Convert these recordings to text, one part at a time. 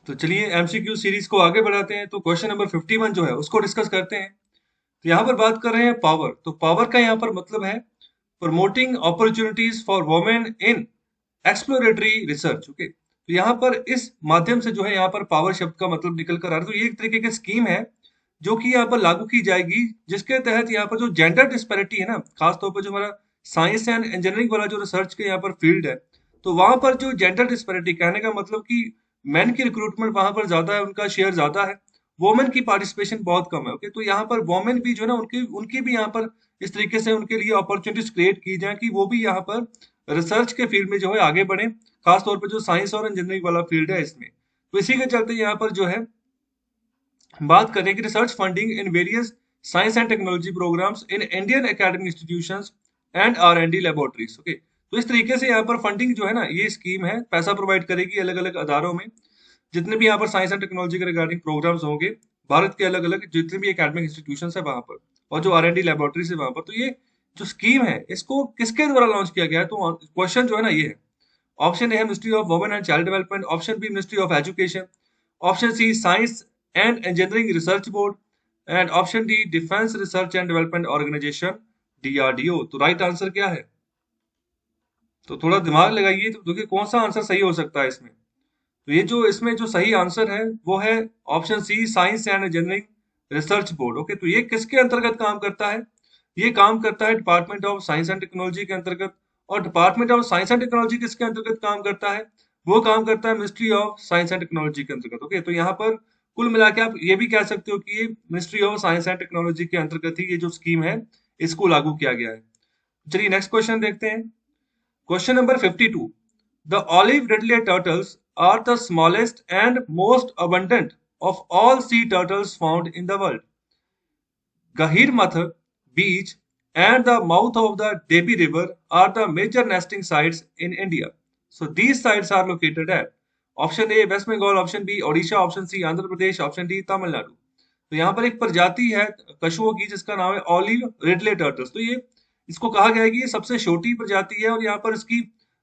तो चलिए MCQ series को आगे बढ़ाते हैं। तो क्वेश्चन नंबर 51 जो है उसको डिस्कस करते हैं। तो यहाँ पर बात कर रहे हैं पावर। तो पावर का यहाँ पर मतलब है promoting opportunities for women in exploratory research. Okay, तो यहाँ पर इस माध्यम से जो है यहाँ पर पावर शब्द का मतलब निकल कर आ रहा है। तो ये एक तरीके की स्कीम है जो कि यहाँ पर लागू की जाएगी, जिसके तहत यहाँ पर जो जेंडर डिस्पैरिटी है ना, खास तौर पर जो हमारा साइंस एंड इंजीनियरिंग वाला जो रिसर्च के यहाँ पर फील्ड है, तो वहां पर जो जेंडर डिस्पैरिटी, कहने का मतलब कि मेन की रिक्रूटमेंट वहां पर ज्यादा है, उनका शेयर ज्यादा है, वोमेन की पार्टिसिपेशन बहुत कम है। ओके, तो यहाँ पर वोमेन भी जो है ना, उनकी उनकी भी यहाँ पर इस तरीके से उनके लिए अपॉर्चुनिटीज क्रिएट की जाए कि वो भी यहाँ पर रिसर्च के फील्ड में जो है आगे बढ़े, खास तौर पर जो साइंस और इंजीनियरिंग वाला फील्ड है इसमें। तो इसी के चलते यहाँ पर जो है बात करें कि research funding in various science and technology programmes in Indian academic institutions and R and D laboratories. Okay, तो इस तरीके से यहाँ पर फंडिंग जो है ना, ये स्कीम है, पैसा प्रोवाइड करेगी अलग अलग अदारों में, जितने भी यहाँ पर साइंस एंड टेक्नोलॉजी के रिगार्डिंग प्रोग्राम्स होंगे, भारत के अलग अलग जितने भी एकेडमिक इंस्टीट्यूशन है वहां पर, और जो आर एंड डी लेबोरेटरीज है वहां पर। तो ये जो स्कीम है इसको किसके द्वारा लॉन्च किया गया है? तो क्वेश्चन जो है ना ये है। ऑप्शन ए है ministry of women and child development, option B ministry of education, option C science and engineering research board, and option D defence research and development organisation, DRDO. तो राइट आंसर क्या है? तो थोड़ा दिमाग लगाइए तो देखिए कौन सा आंसर सही हो सकता है इसमें। तो ये जो इसमें जो सही आंसर है वो है option C, science and engineering research board. Okay, तो ये किसके अंतर्गत काम करता है? ये काम करता है department of science and technology के अंतर्गत। और department of science and technology किसके अंतर्गत काम करता है? वो काम करता है ministry of science and technology के अंतर्गत। ओके, तो यहाँ पर कुल मिला के आप ये भी कह सकते हो कि ये ministry of science and technology के अंतर्गत ही ये जो स्कीम है इसको लागू किया गया है। चलिए नेक्स्ट क्वेश्चन देखते हैं। Question number 52. The olive ridley turtles are the smallest and most abundant of all sea turtles found in the world. Gahirmath Beach and the mouth of the Debi River are the major nesting sites in India. So these sites are located at option A West Bengal, option B Odisha, option C Andhra Pradesh, option D Tamil Nadu. तो यहाँ पर एक प्रजाति है कछुओं की जिसका नाम है ऑलिव रिडले टर्टल्स। तो ये इसको कहा गया है कि ये सबसे छोटी प्रजाति है, और यहाँ पर इसकी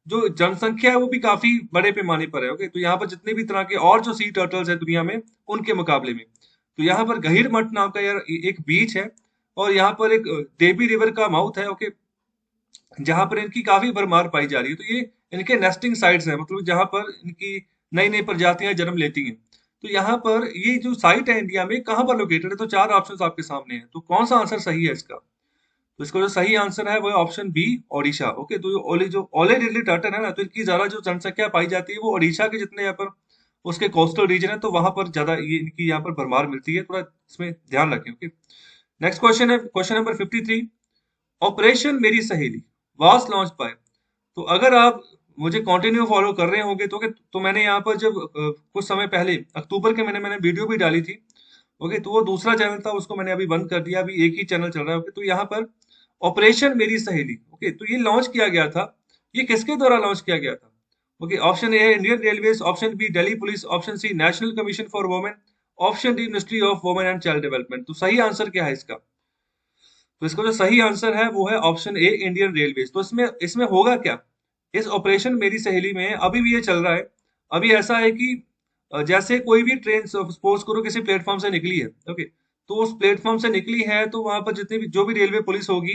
जो जनसंख्या है वो भी काफी बड़े पैमाने पर है। ओके, तो यहाँ पर जितने भी तरह के और जो सी टर्टल्स है दुनिया में उनके मुकाबले में, तो यहाँ पर गहीर मठ नाम का यार एक बीच है, और यहाँ पर एक देबी रिवर का माउथ है। ओके, जहां पर इनकी काफी भरमार पाई जा रही है। तो ये इनके नेस्टिंग साइट्स हैं, मतलब जहां पर इनकी नई नई प्रजातियां जन्म लेती हैं। तो यहाँ पर ये जो साइट है इंडिया में कहाँ पर लोकेटेड है? तो चार ऑप्शन आपके सामने हैं, तो कौन सा आंसर सही है इसका? तो इसका जो सही आंसर है वो है ऑप्शन बी ओडिशा। ओके, तो जो ओले रिडली टर्टल है ना, तो इनकी ज्यादा जो जनसंख्या पाई जाती है वो ओडिशा के जितने यहाँ पर उसके कोस्टल रीजन है, तो वहां पर ज्यादा ये इनकी यहाँ पर भरमार मिलती है। थोड़ा इसमें ध्यान रखें। ओके, नेक्स्ट क्वेश्चन है क्वेश्चन नंबर 53। ऑपरेशन मेरी सहेली वाज लॉन्च बाय। तो अगर आप मुझे कंटिन्यू फॉलो कर रहे होंगे तो मैंने यहाँ पर जब कुछ समय पहले अक्टूबर के महीने मैंने वीडियो भी डाली थी। ओके, तो वो दूसरा चैनल था, उसको मैंने अभी बंद कर दिया, अभी एक ही चैनल चल रहा है। ओके, तो यहाँ पर ऑपरेशन मेरी सहेली, ओके, तो ये लॉन्च किया गया था। ये किसके द्वारा लॉन्च किया गया था? ओके, ऑप्शन ए है Indian railways, option B Delhi police, option C national commission for women, option D ministry of women and child development. तो सही आंसर क्या है इसका? तो इसका जो सही आंसर है वो है ऑप्शन ए इंडियन रेलवेज। तो इसमें इसमें होगा क्या? इस ऑपरेशन मेरी सहेली में अभी भी ये चल रहा है। अभी ऐसा है कि जैसे कोई भी ट्रेन सपोज करो किसी प्लेटफॉर्म से निकली है। ओके, तो उस प्लेटफॉर्म से निकली है तो वहां पर जितनी भी जो भी रेलवे पुलिस होगी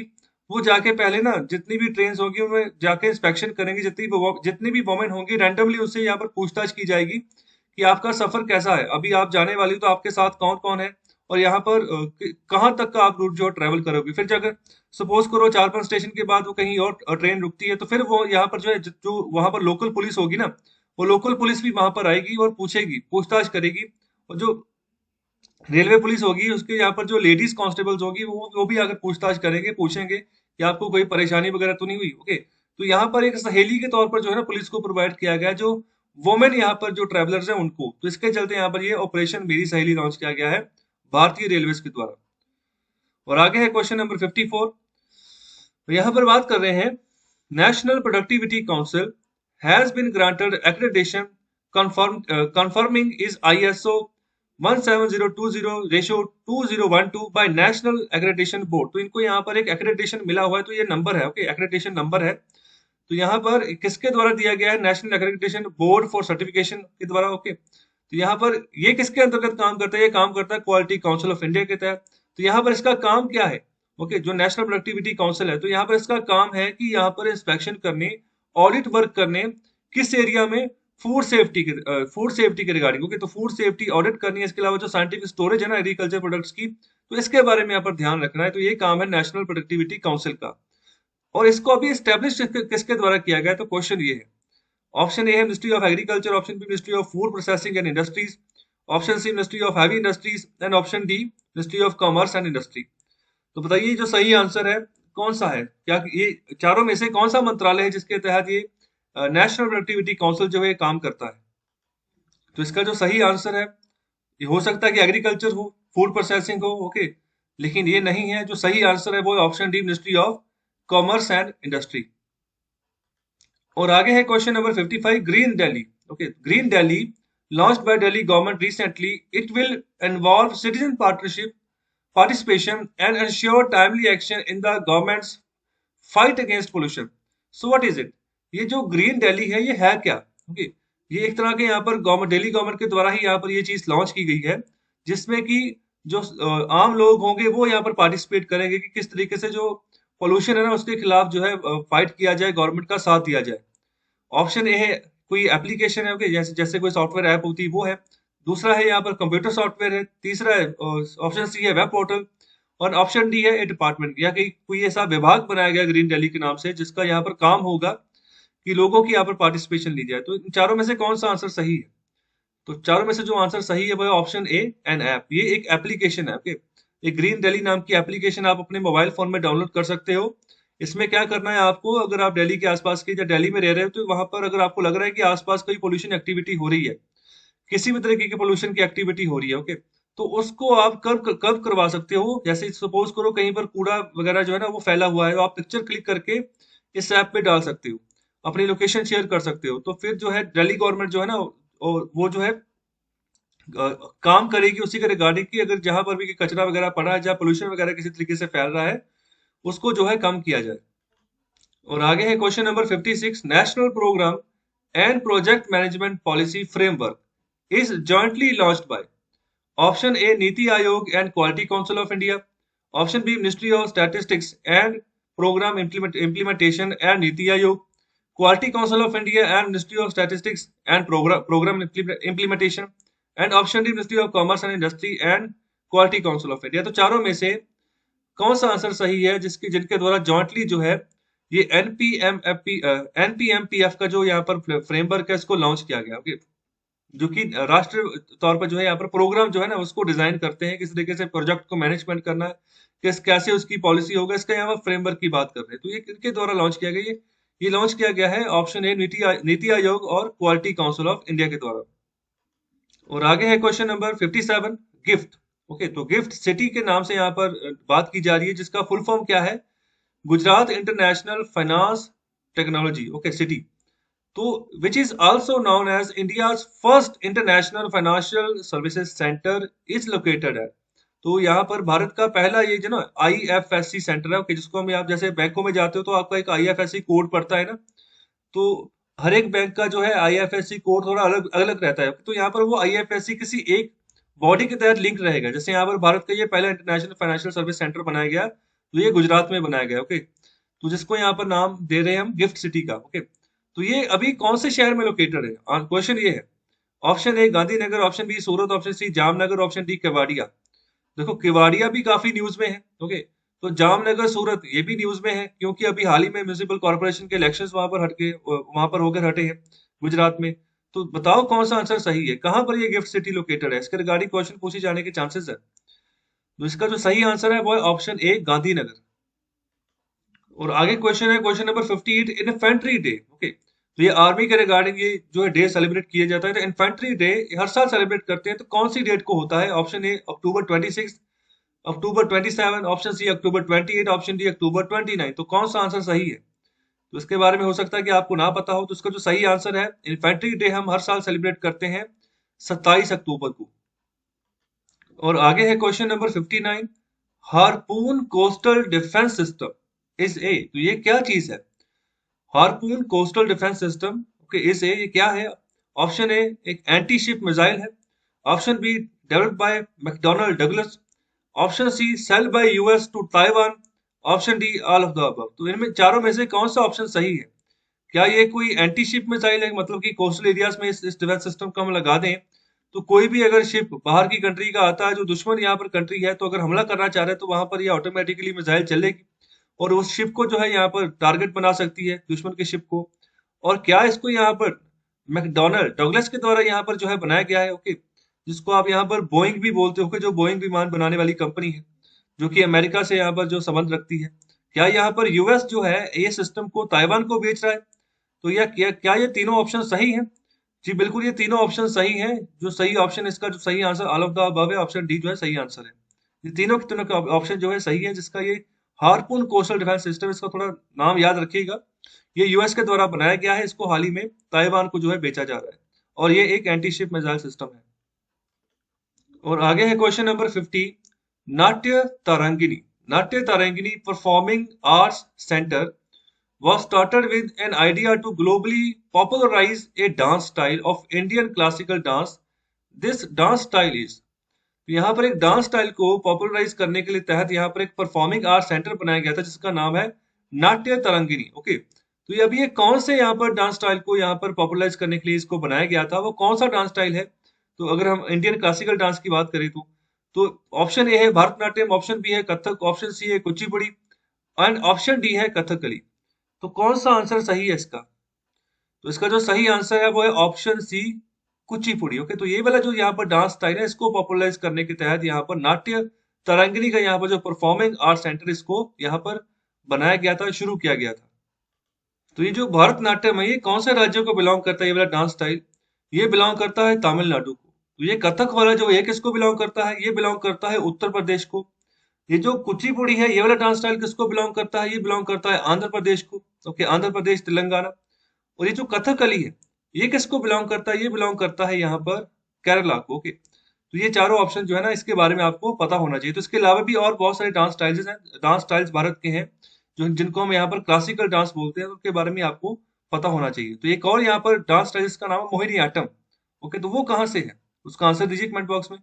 वो जाके पहले ना जितनी भी ट्रेन होगी उनमें जाके इंस्पेक्शन करेंगे। जितनी भी वोमेन होंगी रैंडमली उससे यहाँ पर पूछताछ की जाएगी कि आपका सफर कैसा है, अभी आप जाने वाली हो तो आपके साथ कौन कौन है, और यहाँ पर कहाँ तक का आप रूट जो ट्रेवल करोगे। फिर जाकर सपोज करो 4-5 स्टेशन के बाद वो कहीं और ट्रेन रुकती है, तो फिर वो यहाँ पर जो है जो वहां पर लोकल पुलिस होगी ना, वो लोकल पुलिस भी वहां पर आएगी और पूछेगी, पूछताछ करेगी। और जो रेलवे पुलिस होगी उसके यहाँ पर जो लेडीज कांस्टेबल्स होगी वो भी आकर पूछताछ करेंगे, पूछेंगे कि आपको कोई परेशानी वगैरह तो नहीं हुई। ओके, तो यहाँ पर एक सहेली के तौर पर जो है ना पुलिस को प्रोवाइड किया गया है, जो वुमेन यहाँ पर जो ट्रेवलर्स हैं उनको। तो इसके चलते यहाँ पर ये ऑपरेशन मेरी सहेली लॉन्च किया गया है भारतीय रेलवे के द्वारा। और आगे है क्वेश्चन नंबर 54। तो यहाँ पर बात कर रहे हैं national productivity council has been granted accreditation confirming is ISO 17020/2012 by national accreditation board. तो इनको यहाँ पर एक एक्रेडिटेशन मिला हुआ है, तो ये नंबर है। ओके, एक्रेडिटेशन नंबर है। तो यहाँ पर किसके द्वारा दिया गया है? National accreditation board for certification के द्वारा। ओके, तो तो यहाँ पर ये किसके अंतर्गत काम करता है? ये काम करता है क्वालिटी काउंसिल ऑफ इंडिया के तहत। तो यहाँ पर इसका काम क्या है? ओके, जो नेशनल प्रोडक्टिविटी काउंसिल है, तो यहाँ पर इसका काम है कि यहाँ पर इंस्पेक्शन करने, ऑडिट वर्क करने, किस एरिया में? फूड सेफ्टी के रिगार्डिंग। ओके, तो फूड सेफ्टी ऑडिट करनी है। इसके अलावा जो साइंटिफिक स्टोरेज है ना एग्रीकल्चर प्रोडक्ट्स की, तो इसके बारे में यहाँ पर ध्यान रखना है। तो ये काम है नेशनल प्रोडक्टिविटी काउंसिल का। और इसको अभी स्टेब्लिश किसके द्वारा किया गया है? तो क्वेश्चन ये है। ऑप्शन ए है ministry of agriculture, option B ministry of food processing and industries, option C ministry of heavy industries and option D ministry of commerce and industry. तो बताइए जो सही आंसर है कौन सा है? क्या ये चारों में से कौन सा मंत्रालय है जिसके तहत ये नेशनल प्रोडक्टिविटी काउंसिल जो है काम करता है? तो इसका जो सही आंसर है, ये हो सकता है कि एग्रीकल्चर हो, फूड प्रोसेसिंग हो, ओके, लेकिन ये नहीं है। जो सही आंसर है वो है option D ministry of commerce and industry. और आगे है question number 55, green Delhi. Okay, green Delhi launched by Delhi government recently. It will involve citizen participation and ensure timely action in the government's fight against pollution. So what is it? ये जो green Delhi है ये है क्या? Okay, ये एक तरह के यहाँ पर गवर्नमेंट, दिल्ली गवर्नमेंट के द्वारा ही यहाँ पर ये चीज लॉन्च की गई है, जिसमें कि जो आम लोग होंगे वो यहाँ पर पार्टिसिपेट करेंगे कि किस तरीके से जो पोल्यूशन है ना उसके खिलाफ जो है फाइट किया जाए, गवर्नमेंट का साथ दिया जाए। ऑप्शन ए है कोई एप्लीकेशन है, ओके, जैसे जैसे कोई सॉफ्टवेयर ऐप होती है वो है। दूसरा है यहाँ पर कंप्यूटर सॉफ्टवेयर है। तीसरा है ऑप्शन सी है वेब पोर्टल। और ऑप्शन डी है ए डिपार्टमेंट, या कि कोई ऐसा विभाग बनाया गया ग्रीन दिल्ली के नाम से जिसका यहाँ पर काम होगा कि लोगों की यहाँ पर पार्टिसिपेशन ली जाए। तो इन चारों में से कौन सा आंसर सही है? तो चारों में से जो आंसर सही है वो है ऑप्शन ए, एन ऐप। ये एक एप्लीकेशन है, ओके। ये ग्रीन दिल्ली नाम की एप्लीकेशन आप अपने मोबाइल फोन में डाउनलोड कर सकते हो। इसमें क्या करना है आपको, अगर आप दिल्ली के आसपास के या दिल्ली में रह रहे हो तो वहां पर अगर आपको लग रहा है कि आसपास कोई पोल्यूशन एक्टिविटी हो रही है, किसी भी तरीके की पोल्यूशन की एक्टिविटी हो रही है, ओके, तो उसको आप कब कब करवा सकते हो? जैसे सपोज करो कहीं पर कूड़ा वगैरह जो है ना वो फैला हुआ है, तो आप पिक्चर क्लिक करके इस ऐप पे डाल सकते हो, अपनी लोकेशन शेयर कर सकते हो। तो फिर जो है दिल्ली गवर्नमेंट जो है ना वो जो है काम करेगी उसी के रिगार्डिंग की, अगर जहां पर भी कचरा वगैरह पड़ा है, जहाँ पोल्यूशन वगैरह किसी तरीके से फैल रहा है, उसको जो है कम किया जाए। और आगे है question number 56, national programme and project management policy framework is jointly launched by. Option A NITI Aayog and quality council of India, option B ministry of statistics and programme implementation and NITI Aayog, quality council of India and ministry of statistics and programme implementation, and option D ministry of commerce and industry and quality council of India. तो चारों में से कौन सा answer सही है जिनके द्वारा जॉइंटली जो है ये एनपीएमपीएफ का जो यहाँ पर फ्रेमवर्क है इसको लॉन्च किया गया, ओके, जो कि राष्ट्रीय तौर पर जो है यहाँ पर प्रोग्राम जो है ना उसको डिजाइन करते हैं, किस तरीके से प्रोजेक्ट को मैनेजमेंट करना है, कैसे उसकी पॉलिसी होगा, इसका यहाँ पर फ्रेमवर्क की बात कर रहे हैं। तो ये किनके द्वारा लॉन्च किया गया? ये लॉन्च किया गया है ऑप्शन ए नीति आयोग और क्वालिटी काउंसिल ऑफ इंडिया के द्वारा। और आगे है क्वेश्चन नंबर 57, गिफ्ट। ओके, तो गिफ्ट सिटी के नाम से यहाँ पर बात की जा रही है, जिसका फुल फॉर्म क्या है? Gujarat international finance technology, okay, city. तो which is also known as India's first international financial services centre is located है। तो यहाँ पर भारत का पहला ये जो ना आईएफएससी सेंटर है, ओके, जिसको हम आप जैसे बैंकों में जाते हो तो आपका एक आईएफएससी कोड पड़ता है ना, तो हर एक बैंक का जो है आईएफएससी कोड थोड़ा अलग अलग रहता है। तो यहाँ पर वो आईएफएससी किसी एक बॉडी के तहत लिंक रहेगा। जैसे यहाँ पर भारत का ये पहला इंटरनेशनल फाइनेंशियल सर्विस सेंटर बनाया गया, तो ये गुजरात में बनाया गया, ओके, तो जिसको यहाँ पर नाम दे रहे हैं हम गिफ्ट सिटी का, ओके। तो ये अभी कौन से शहर में लोकेटेड है? क्वेश्चन ये है। Option A Gandhinagar, option B Surat, option C Jamnagar, option D Kevadia. देखो केवाड़िया भी काफी न्यूज में है, ओके, तो जामनगर सूरत ये भी न्यूज में है क्योंकि अभी हाल ही में म्यूनिसिपल कॉर्पोरेशन के इलेक्शंस वहां पर होकर हटे हैं गुजरात में। तो बताओ कौन सा आंसर सही है, कहां पर ये गिफ्ट सिटी लोकेटेड है? इसके रिगार्डिंग क्वेश्चन पूछे जाने के चांसेस है। तो इसका जो सही आंसर है वो है ऑप्शन ए गांधीनगर। और आगे क्वेश्चन है question number 58, infantry day, okay, तो ये आर्मी के रिगार्डिंग ये जो है डे सेलिब्रेट किया जाता है। तो इन्फेंट्री डे हर साल सेलिब्रेट करते हैं, तो कौन सी डेट को होता है? Option A October 26, October 27, option C October 28, option D October 29। तो कौन सा आंसर सही है? तो इसके बारे में हो सकता है कि आपको ना पता हो, तो इसका जो सही आंसर है, इन्फेंट्री डे हम हर साल सेलिब्रेट करते हैं 27 अक्टूबर को। और आगे है question number 59, harpoon coastal defence system is a. तो ये क्या चीज है? Harpoon coastal defence system, okay, is a, ये क्या है? ऑप्शन ए एक एंटी शिप मिसाइल है, option B developed by McDonnell Douglas, option C sell by US to Taiwan, option D all of the above. तो इनमें चारों में से कौन सा ऑप्शन सही है? क्या ये कोई एंटी शिप मिसाइल है, मतलब कि कोस्टल एरियाज में इस डिफेंस सिस्टम को हम लगा दें तो कोई भी अगर शिप बाहर की कंट्री का आता है जो दुश्मन यहाँ पर कंट्री है, तो अगर हमला करना चाह रहे हैं तो वहां पर ये ऑटोमेटिकली मिसाइल चलेगी और उस शिप को जो है यहाँ पर टारगेट बना सकती है, दुश्मन के शिप को। और क्या इसको यहाँ पर मैकडोनाल्ड डगलस के द्वारा यहाँ पर जो है बनाया गया है, ओके, जिसको आप यहाँ पर बोइंग भी बोलते हो, जो बोइंग विमान बनाने वाली कंपनी है जो कि अमेरिका से यहाँ पर जो संबंध रखती है। क्या यहाँ पर यूएस जो है ये सिस्टम को ताइवान को बेच रहा है? तो यह क्या ये तीनों ऑप्शन सही हैं? जी बिल्कुल, ये तीनों ऑप्शन सही हैं। जो सही ऑप्शन, इसका जो सही answer all of the above है, ऑप्शन डी जो है सही आंसर है। ये तीनों के तीनों ऑप्शन जो है सही है, जिसका ये हार्पून कोस्टल डिफेंस सिस्टम, इसका थोड़ा नाम याद रखिएगा। ये यूएस के द्वारा बनाया गया है, इसको हाल ही में ताइवान को जो है बेचा जा रहा है और ये एक एंटी शिप मिसाइल सिस्टम है। और आगे है question number 50। Natya Tarangini, Natya Tarangini performing arts centre was started with an idea to globally popularize a dance style of Indian classical dance. This dance style is, यहाँ पर एक डांस स्टाइल को पॉपुलराइज करने के लिए तहत यहाँ पर एक परफॉर्मिंग आर्ट सेंटर बनाया गया था जिसका नाम है नाट्य तरंगिनी। ओके, तो ये अभी ये कौन से यहाँ पर डांस स्टाइल को यहाँ पर पॉपुलराइज करने के लिए इसको बनाया गया था, वो कौन सा डांस स्टाइल है? तो अगर हम इंडियन क्लासिकल डांस की बात करें तो ऑप्शन ए है भरतनाट्यम, ऑप्शन बी है कथक, ऑप्शन सी है कुचिपुड़ी एंड ऑप्शन डी है कथकली। तो कौन सा आंसर सही है इसका? तो इसका जो सही आंसर है वो है ऑप्शन सी कुचिपुड़ी। ओके, तो ये वाला जो यहाँ पर डांस स्टाइल है इसको पॉपुलराइज करने के तहत यहाँ पर नाट्य तरंगिनी का यहाँ पर जो परफॉर्मिंग आर्ट सेंटर इसको यहाँ पर बनाया गया था, शुरू किया गया था। तो ये जो भरतनाट्यम है ये कौन से राज्यों को बिलोंग करता है? ये वाला डांस स्टाइल ये बिलोंग करता है तमिलनाडु को। तो ये कथक वाला जो है किसको बिलोंग करता है? ये बिलोंग करता है उत्तर प्रदेश को। ये जो कुचिपुड़ी है ये वाला डांस स्टाइल किसको बिलोंग करता है? ये बिलोंग करता है आंध्र प्रदेश को। ओके, आंध्र प्रदेश, तेलंगाना। और ये जो कथकली है ये किसको बिलोंग करता है? ये बिलोंग करता है यहाँ पर केरला को। ओके, तो ये चारों ऑप्शन जो है ना इसके बारे में आपको पता होना चाहिए। तो इसके अलावा भी और बहुत सारे डांस स्टाइल्स हैं, डांस स्टाइल्स भारत के हैं जो जिनको हम यहाँ पर क्लासिकल डांस बोलते हैं, तो उनके बारे में आपको पता होना चाहिए। तो एक और यहाँ पर डांस स्टाइल का नाम है मोहिनी आटम। ओके, तो वो कहाँ से है? उसका आंसर दीजिए कमेंट बॉक्स में।